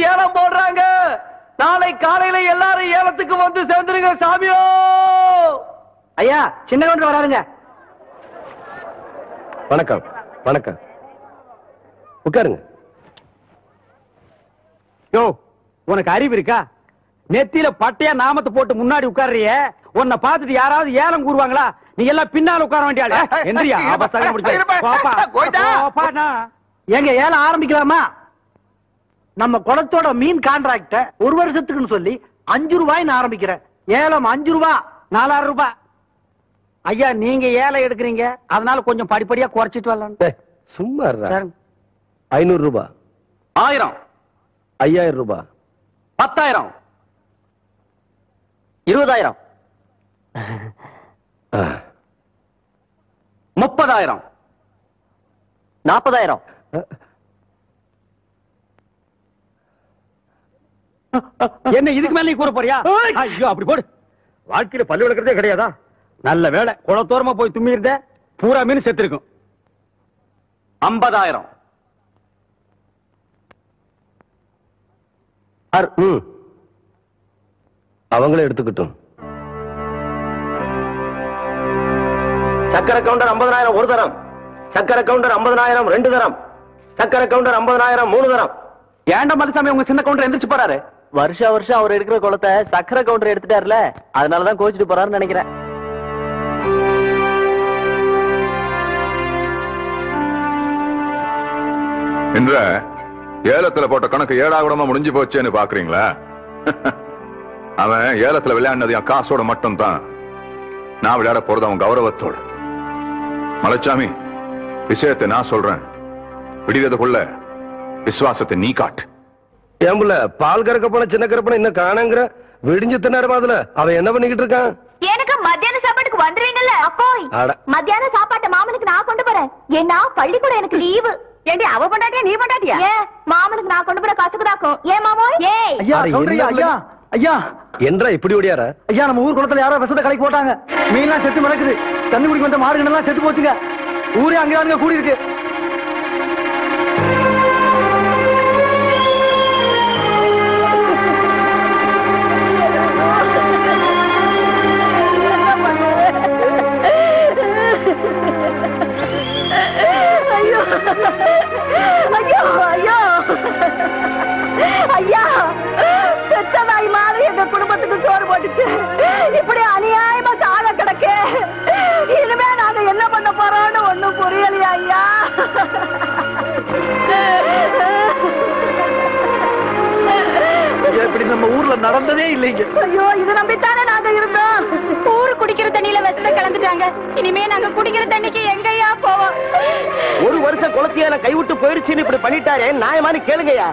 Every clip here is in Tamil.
ஏலம் போடுறாங்க. நாளை காலையில எல்லாரும் ஏலத்துக்கு வந்து சேர்ந்துருங்க சாமியோ. ஐயா சின்ன கவுண்டர் வராருங்க. வணக்கம் வணக்கம், உட்காருங்க. யோ உனக்கு அறிவு இருக்கா? நெத்தியில பட்டையா நாமத்தை போட்டு முன்னாடி உட்கார்றிய, உன்னை பார்த்துட்டு யாராவது ஏலம் கூறுவாங்களா? நீ எல்லாம் பின்னால உட்கார வேண்டிய ஆளு. எந்திரியா எங்க ஏலம் ஆரம்பிக்கலாமா? நம்ம குளத்தோட மீன் கான்ட்ராக்ட ஒரு வருஷத்துக்குன்னு சொல்லி 5 ரூபாய் ஆரம்பிக்கிறேன். ஏலம் 5 ரூபாய், 4000 ரூபாய். ஐயா நீங்க ஏலம் எடுக்கிறீங்க, அதனால கொஞ்சம் படிப்படியா குறைச்சிட்டு வரலாம். சும்மா 500 ரூபாய், 1000, 5000 ரூபாய், 10,000, 20,000, 30,000, 40,000. என்ன இதுக்கு மேல நீ கூற போறியா? ஐயோ அப்படி போடு. வாழ்க்கையில பல்லு விளக்குறதே கிடையாதா? நல்ல வேலை குளத்தோரமா போய் தும்மி இருந்த, பூரா மீன் செத்து இருக்கும். 50,000. அவங்களே எடுத்துக்கிட்டும். சக்கரை கவுண்டர் 50,000 ஒரு தரம், சக்கரை கவுண்டர் 50,000 2 தரம், சக்கரை கவுண்டர் 50,000 3 தரம். ஏண்ட மதுசாமி உங்க சின்ன கவுண்டர் எந்திரிச்சு போறாரு? வருஷம் அவர் எடுக்கிற குளத்தை சக்கரை கவுண்டர் எடுத்துட்டாருல, அதனாலதான் கோச்சிட்டு போறாருன்னு நினைக்கிறேன். என்ற ஏலத்துல போட்ட கணக்கு ஏடாகுடமா முடிஞ்சு போச்சேன்னு பாக்குறீங்களா? அவன் ஏலத்துல விளையாடினது என் காசோட மட்டும் தான். நான் விளையாட போறது அவன் கௌரவத்தோடு. மலைச்சாமி, விஷயத்தை நான் சொல்றேன், விடுவதுக்குள்ள விசுவாசத்தை நீ காட்டு. ஏம்புல பால் கறக்க போன சின்ன கரப்பன இன்னும் காணங்கிற விடிஞ்சு தின்னாரு. அதுல அவன் என்ன பண்ணிக்கிட்டு இருக்கான்? எனக்கு மத்தியான சாப்பாட்டுக்கு வந்துருவீங்கல்ல அப்போய்? மத்தியான சாப்பாட்டை மாமனுக்கு நான் கொண்டு போறேன். ஏன்னா பள்ளிக்கூடம் எனக்கு லீவு. ஏண்டி அவ பொண்டாட்டியா நீ பொண்டாட்டியா? மாமனுக்கு நான் கொண்டு போற கசுக்குதாக்கும். ஏன் மாமோய்? ஐயா ஐயா ஐயா என்றா இப்படி ஓடியார? ஐயா நம்ம ஊர் குளத்துல யாரோ விஷத்தை கலைக்கு போட்டாங்க. மீன்லாம் செத்து மிளக்குது. தண்ணி குடிக்க வந்த மாடுகள் எல்லாம் செத்து போச்சுங்க. ஊரே அங்க கூடி இருக்கு. ஐயோ ஐயோ ஐயா, செத்த நாய் மாதிரி எங்க குடும்பத்துக்கு சோறு போட்டுச்சு. இப்படி அநியாயமா சாக கிடக்க. இனிமே நாங்க என்ன பண்ண போறோம்னு ஒண்ணும் புரியலையா ஐயா? இப்படி நம்ம ஊர்ல நடந்ததே இல்லைங்க. ஐயோ இது நம்பித்தானே நாங்க இருந்தோம். ஊரு குடிக்கிற தண்ணியில விஷத்தை கலந்துட்டாங்க. இனிமே நாங்க குடிக்கிற தண்ணிக்கு எங்கயா போவோம்? ஒரு வருஷம் குளத்தியால கைவிட்டு போயிருச்சுன்னு இப்படி பண்ணிட்டாரே, நியாயமான கேளுங்கயா.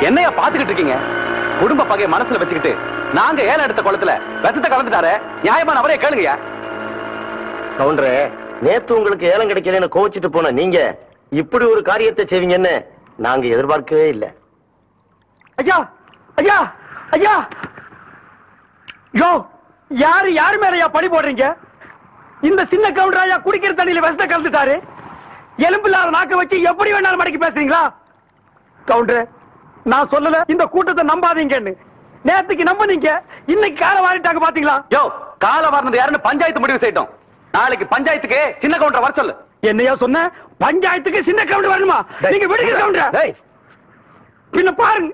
என்னையா பாத்துக்கிட்டு இருக்கீங்க? குடும்ப பகையை மனசுல வச்சுக்கிட்டு நாங்க ஏலம் எடுத்த குளத்துல விஷத்தை கலந்துட்டாரு, நியாயமான அவரே கேளுங்கயா. கவுண்டரே, நேத்து உங்களுக்கு ஏலம் கிடைக்கலன்னு கோச்சிட்டு போன நீங்க இப்படி ஒரு காரியத்தை செய்வீங்கன்னு நாங்க எதிர்பார்க்கவே இல்லை. ஐயா ஐயா ஐயா, யோ யாரு மேலயா பழி போடுறீங்க? இந்த சின்ன கவுண்டர் ஐயா குடிக்கிற தண்ணியில விஷத்தை கலந்துட்டாரு. எலும்பில்லாத நாக்க வச்சு எப்படி வேணாலும் மடக்கி பேசுறீங்களா? கவுண்டர், நான் சொல்லல இந்த கூட்டத்தை நம்பாதீங்கன்னு. நேத்துக்கு நம்பினீங்க, இன்னைக்கு கால வாரிட்டாங்க பாத்தீங்களா? யோ கால வாரினது யாருன்னு பஞ்சாயத்து முடிவு செய்யட்டும். நாளைக்கு பஞ்சாயத்துக்கு சின்ன கவுண்டர் வர சொல்லு. என்னையா சொன்ன? பஞ்சாயத்துக்கு சின்ன கவுண்டர் வரணுமா? நீங்க விடுங்க கவுண்டர். பின்ன பாருங்க.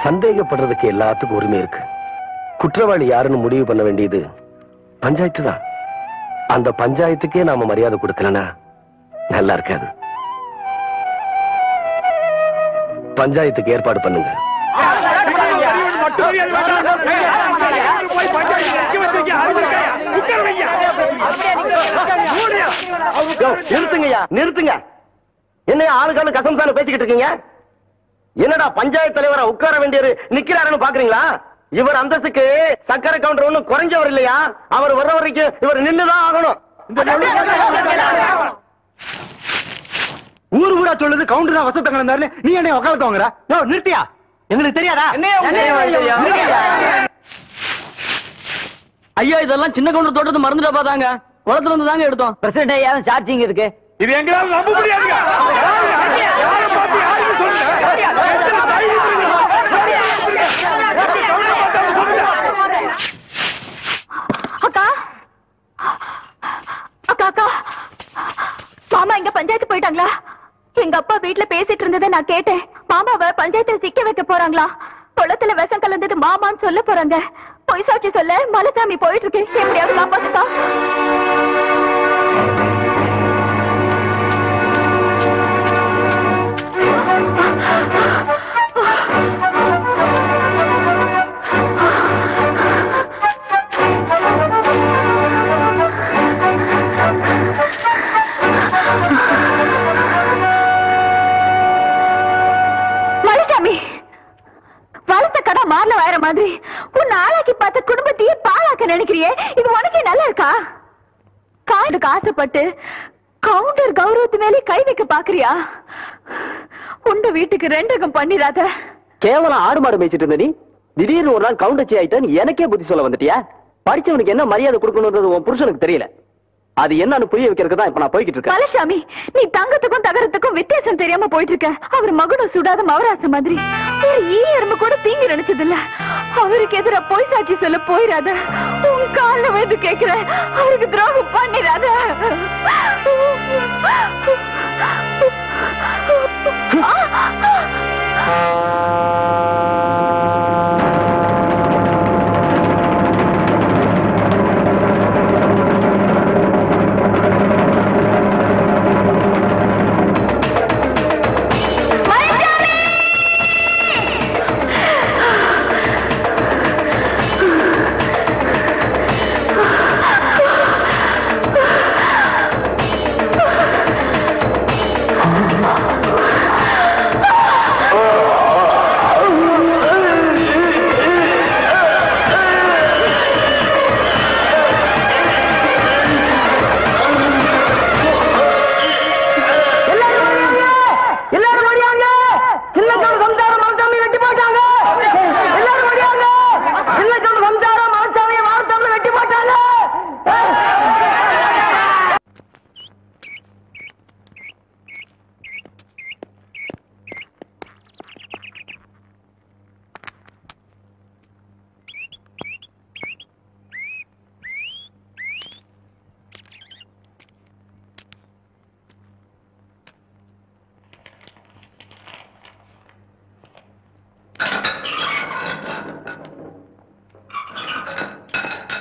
சந்தேகப்படுறதுக்கு எல்லாத்துக்கும் உரிமை இருக்கு. குற்றவாளி யாருன்னு முடிவு பண்ண வேண்டியது பஞ்சாயத்து தான். அந்த பஞ்சாயத்துக்கே நாம மரியாதை கொடுக்கலனா நல்லா இருக்காது. பஞ்சாயத்துக்கு ஏற்பாடு பண்ணுங்க. நிறுத்துங்கய்யா, நிறுத்துங்க. என்னையா ஆளுக்கான கசம்சான பேசிக்கிட்டு இருக்கீங்க? என்னடா பஞ்சாயத்து தலைவரை உட்கார வேண்டியவர் நிக்கிறாருன்னு பாக்குறீங்களா? இவர் அந்தஸ்துக்கு சக்கரை கவுண்டர் ஒண்ணும் குறைஞ்சவர் இல்லையா? அவர் வர்ற வரைக்கும் இவர் நின்றுதான் ஆகணும். ஊரு ஊரா சொல்லுது கவுண்டர் தான் வசத்த கலந்தாரு, நீ என்ன உட்காந்து வாங்குற? நிறுத்தியா? எங்களுக்கு தெரியாதா? ஐயா இதெல்லாம் சின்ன கவுண்டர் தோட்டத்தை மறந்துட்டா பாத்தாங்க, குளத்துல இருந்து தாங்க எடுத்தோம். பிரசிடண்ட் ஐயா சார்ஜிங் இருக்கு. இது எங்களால நம்ப முடியாதுங்க. அக்கா அக்கா அக்கா, மாமா இங்க பஞ்சாயத்து போயிட்டாங்களா? எங்க அப்பா வீட்டுல பேசிட்டு இருந்ததை நான் கேட்டேன். மாமாவை பஞ்சாயத்துல சிக்க வைக்க போறாங்களா? குளத்துல விஷம் கலந்தது மாமான்னு சொல்ல போறாங்க. பொய் சாட்சி சொல்ல மலைசாமி போயிட்டு இருக்கு. எப்படியாவது காப்பாத்துக்கா. வளர்த்த கடை மாறல வாயிற மாதிரி உன் ஆளாக்கி பார்த்த குடும்பத்தையே பாழாக்க நினைக்கிறியே, இது உனக்கே நல்லா இருக்கா? காண்டுக்கு ஆசைப்பட்டு கவுண்டர் கௌரவத்து மேலே கை வைக்க பாக்குறியா? உண்ட வீட்டுக்கு ரெண்டகம் பண்ணிராத. கேவலம் ஆடு மாடு மேய்ச்சிட்டு இருந்த நீ திடீர்னு ஒரு நாள் கவுண்டச்சி ஆயிட்டான்னு எனக்கே புத்தி சொல்ல வந்துட்டியா? படிச்சவனுக்கு என்ன மரியாதை கொடுக்கணும்ன்றது உன் புருஷனுக்கு தெரியல. அது என்னன்னு புரிய வைக்கிறதுக்கு தான் இப்ப நான் போய்கிட்டு இருக்கேன். மலைசாமி, நீ தங்கத்துக்கும் தகரத்துக்கும் வித்தியாசம் தெரியாம போயிட்டு இருக்க. அவர் மகுடம் சுடாத மவராச மாதிரி ஒரு ஈ எறும்பு கூட தீங்கி நினைச்சது இல்ல. அவருக்கு எதிர பொய் சாட்சி சொல்ல போயிடாத. உன் கால வந்து கேக்குற, அவருக்கு துரோகம் பண்ணிடாத.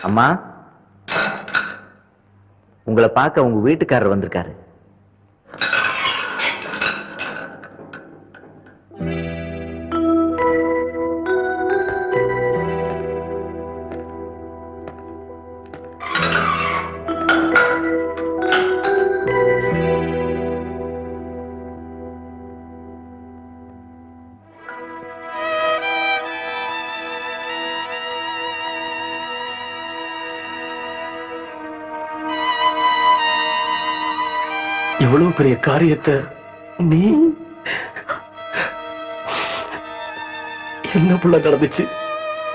அம்மா, உங்களை பார்க்க உங்க வீட்டுக்காரர் வந்திருக்காரு. இவ்வளவு பெரிய காரியத்தை நீ என்ன புள்ள நடந்துச்சு?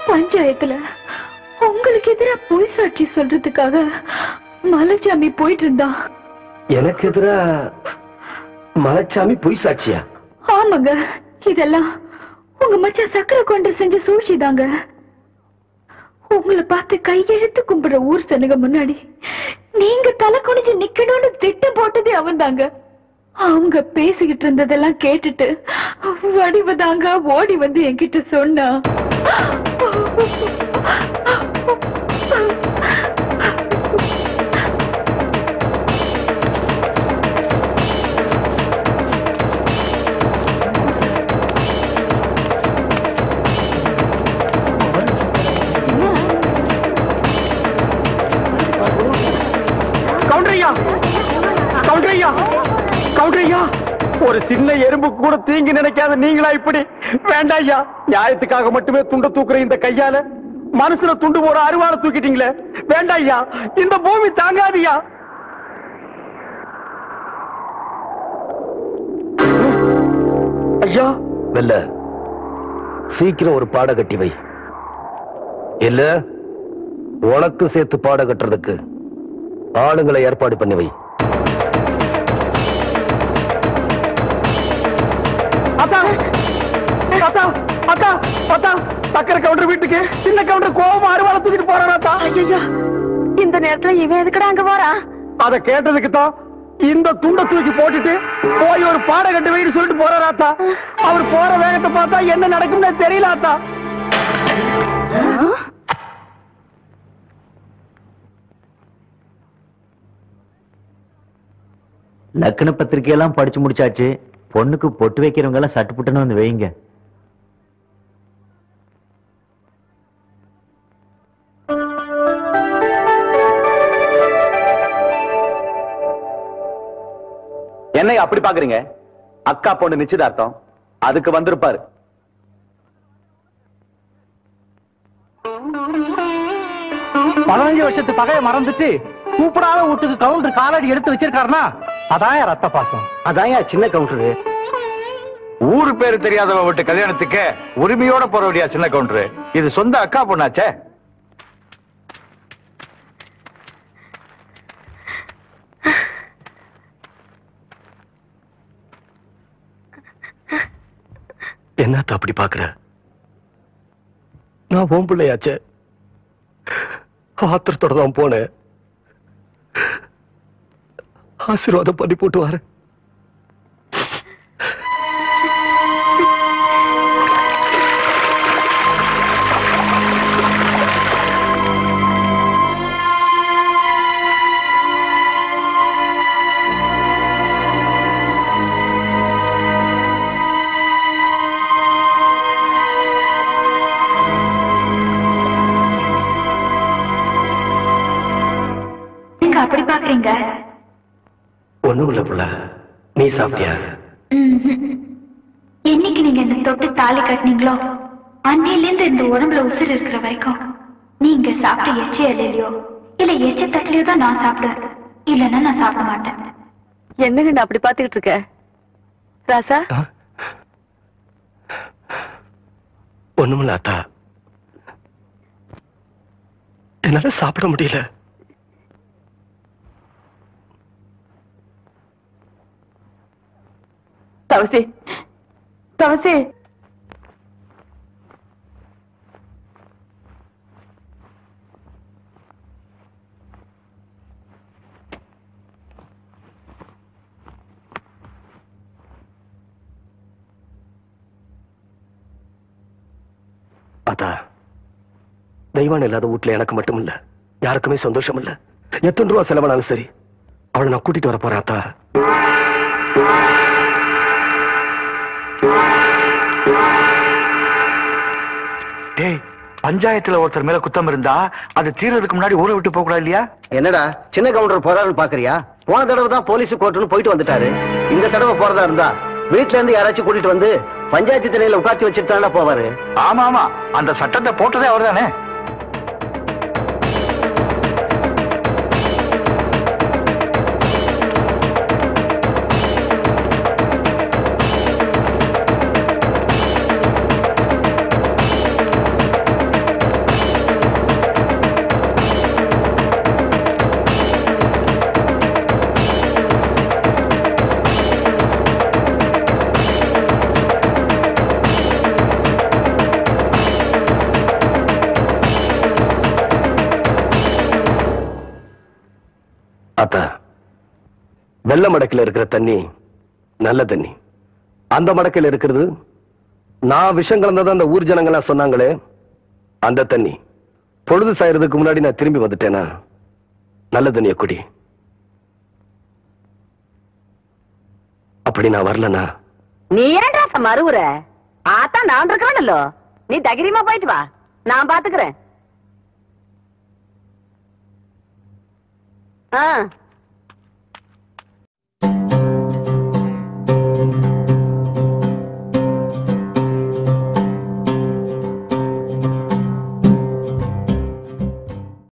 பஞ்சாயத்துல உங்களுக்கு எதிராக பொய் சாட்சி சொல்றதுக்காக மலைச்சாமி போயிட்டு இருந்தா. எனக்கு எதிரா மலைச்சாமி பொய் சாட்சியா? ஆமாங்க, இதெல்லாம் உங்க மச்சான் சக்கரை கொண்டு செஞ்ச சூழ்ச்சி தாங்க. உங்களை பார்த்து கையெழுத்து கும்பிடுற ஊர் சனுங்க முன்னாடி நீங்க தலை குனிஞ்சு நிக்கணும்னு திட்டம் போட்டதே அவன் தாங்க. அவங்க பேசிக்கிட்டு இருந்ததெல்லாம் கேட்டுட்டு வடிவதாங்க ஓடி வந்து என்கிட்ட சொன்னா. ஒரு சின்ன எறும்பு கூட தீங்கி நினைக்காத நீங்களா இப்படி? வேண்டாயா, நியாயத்துக்காக மட்டுமே துண்ட தூக்குற இந்த கையால மனசுல துண்டு போற அருவாளை தூக்கிட்டீங்களே. வேண்டாயா, இந்த பூமி தாங்காதியா. ஐயா வெல்ல சீக்கிரம் ஒரு பாட கட்டி வை, இல்ல உனக்கு சேர்த்து பாட கட்டுறதுக்கு ஆளுங்களை ஏற்பாடு பண்ணி வை. அத்தா அத்தா அத்தா அத்தா, சக்கரை கவுண்டர் வீட்டுக்கு சின்ன கவுண்டர் கோவமா அறுவாலை தூக்கிட்டு போறாராத்தா. ஐயா, இந்த நேரத்துல இவன் எதுக்குடா அங்க போறான்? அத கேட்டதுக்கு தான் இந்த துண்டை தூக்கி போட்டுட்டு போய் ஒரு பாட கட்டு வைன்னு சொல்லிட்டு போறாராத்தா. அவர் போற வேகத்தை பார்த்தா என்ன நடக்கும்னு தெரியலாத்தா. லக்ன பத்திரிகையெல்லாம் படிச்சு முடிச்சாச்சு. பொண்ணுக்கு பொட்டு வைக்கிறவங்க எல்லாம் சட்டு புட்டுன்னு வந்து வைங்க. என்னை அப்படி பாக்குறீங்க? அக்கா பொண்ணு நிச்சயதார்த்தம், அதுக்கு வந்திருப்பாரு. வருஷத்து பகைய மறந்துட்டு கூப்பிடாத வீட்டுக்கு கவுண்டர் காலடி எடுத்து வச்சிருக்காருனா அதான் ரத்த பாசம். அதான் சின்ன கவுண்டரு. ஊரு பேரு தெரியாதவ விட்டு கல்யாணத்துக்கு உரிமையோட போற வழியா சின்ன கவுண்டரு. இது சொந்த அக்கா பொண்ணாச்சே. என்னத்த அப்படி பாக்குற? நான் உன் பிள்ளையாச்சே, ஆத்திரத்தோட தான் போனேன். ஆசீர்வாதம் பண்ணி போட்டு வாரு. அப்படி பாக்குறீங்க? ஒண்ணும் இல்ல புள்ள, நீ சாப்பிட்டியா? என்னைக்கு நீங்க என்ன தொட்டு தாலி கட்டினீங்களோ அன்னையில இருந்து இந்த உடம்புல உசுறு இருக்கிற வரைக்கும் நீங்க சாப்பிட்ட எச்ச இல்லையோ இல்ல எச்ச தட்டிலையோ தான் நான் சாப்பிடுவேன், இல்லன்னா நான் சாப்பிட மாட்டேன். என்னங்க அப்படி பாத்துக்கிட்டு இருக்க ராசா? ஒண்ணுமில்ல அத்தா, என்னால சாப்பிட முடியல. தவசி தவசி, அத்தா, தெய்வான் இல்லாத வீட்டுல எனக்கு மட்டும் இல்ல, யாருக்குமே சந்தோஷம் இல்ல. எத்தனை ரூபா செலவானாலும் சரி அவளை நான் கூட்டிட்டு வர போறேன் அத்தா. டேய், பஞ்சாயத்துல ஒருத்தர் மேல குத்தம் இருந்தா அது தீர்றதுக்கு முன்னாடி ஊரை விட்டு போக கூடாது இல்லையா? என்னடா சின்ன கவுண்டர் போறாருன்னு பாக்குறியா? போன தடவை தான் போலீஸ் கோர்ட்டுன்னு போயிட்டு வந்துட்டாரு. இந்த தடவை போறதா இருந்தா வீட்டுல இருந்து யாராச்சும் கூட்டிட்டு வந்து பஞ்சாயத்து திணையில உட்காந்து வச்சுட்டு போவாரு. ஆமா ஆமா, அந்த சட்டத்தை போட்டதே அவர் தானே. அத்தா, வெள்ள மடக்கில் இருக்கிற தண்ணி நல்ல தண்ணி, அந்த மடக்கில் இருக்கிறது நான் விஷம் கலந்ததான் அந்த ஊர் ஜனங்களா சொன்னாங்களே அந்த தண்ணி. பொழுது சாயறதுக்கு முன்னாடி நான் திரும்பி வந்துட்டேனா நல்ல தண்ணிய குடி. அப்படி நான் வரலனா நீ ஏன்டா மறுவுற? ஆத்தா நான் இருக்கிறேன்ல, நீ தைரியமா போயிட்டு வா, நான் பாத்துக்கிறேன்.